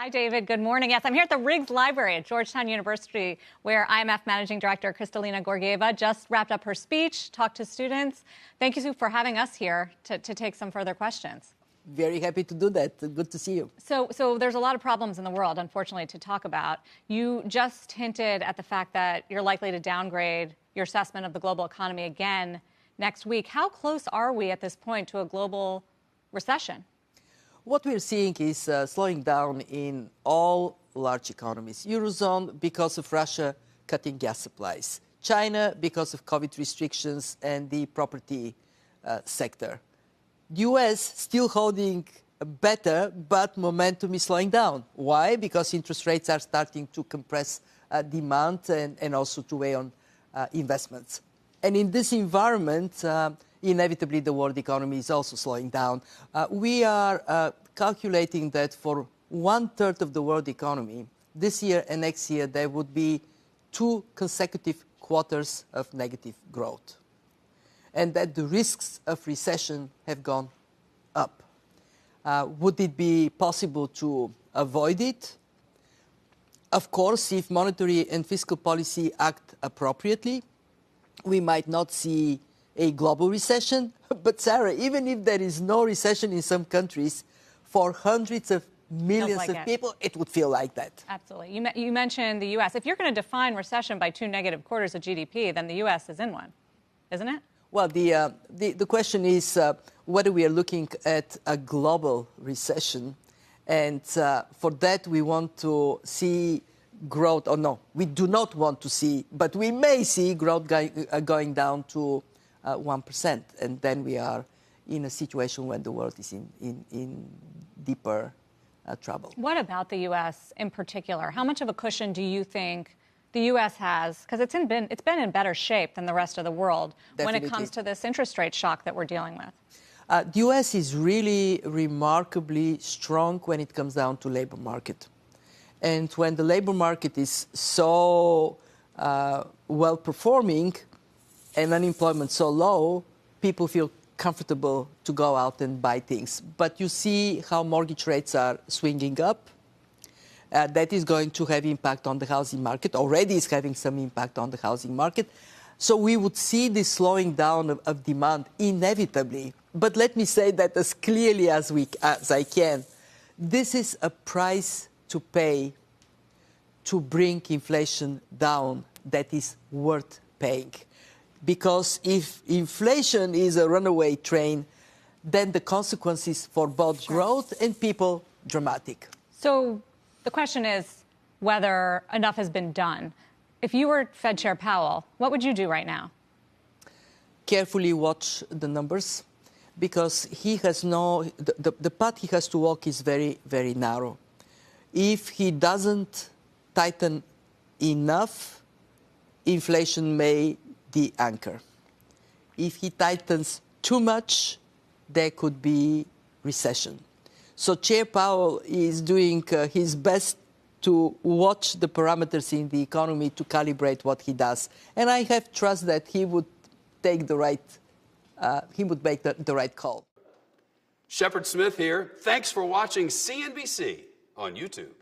Hi, David. Good morning. Yes, I'm here at the Riggs Library at Georgetown University, where IMF Managing Director Kristalina Georgieva just wrapped up her speech, talked to students. Thank you for having us here to take some further questions. Very happy to do that. Good to see you. So there's a lot of problems in the world, unfortunately, to talk about. You just hinted at the fact that you're likely to downgrade your assessment of the global economy again next week. How close are we at this point to a global recession? What we're seeing is slowing down in all large economies. Eurozone because of Russia cutting gas supplies. China because of COVID restrictions and the property sector. US still holding better, but momentum is slowing down. Why? Because interest rates are starting to compress demand and also to weigh on investments. And in this environment, inevitably the world economy is also slowing down. We are calculating that for 1/3 of the world economy, this year and next year, there would be 2 consecutive quarters of negative growth. And that the risks of recession have gone up. Would it be possible to avoid it? Of course, if monetary and fiscal policy act appropriately, we might not see a global recession. But Sarah, even if there is no recession in some countries, for hundreds of millions of people, it would feel like that. Absolutely. You mentioned the U.S. If you're going to define recession by 2 negative quarters of GDP, then the U.S. is in one, isn't it? Well, the question is whether we are looking at a global recession. And for that, we want to see growth, or no, we do not want to see, but we may see growth going down to 1%. And then we are in a situation when the world is in deeper trouble. What about the U.S. in particular? How much of a cushion do you think the U.S. has? Because it's been in better shape than the rest of the world. Definitely. When it comes to this interest rate shock that we're dealing with. The U.S. is really remarkably strong when it comes down to labor market. And when the labor market is so well performing and unemployment so low, people feel comfortable to go out and buy things. But you see how mortgage rates are swinging up. That is going to have impact on the housing market, already is having some impact on the housing market. So we would see this slowing down of demand inevitably. But let me say that as clearly as I can. This is a price to pay to bring inflation down that is worth paying. Because if inflation is a runaway train, then the consequences for both growth and people dramatic. So the question is whether enough has been done. If you were Fed Chair Powell, what would you do right now? Carefully watch the numbers, because he has the path he has to walk is very, very narrow. If he doesn't tighten enough, inflation may the anchor. If he tightens too much, there could be recession. So Chair Powell is doing his best to watch the parameters in the economy to calibrate what he does. And I have trust that he would take the right, make the right call. Shepard Smith here. Thanks for watching CNBC on YouTube.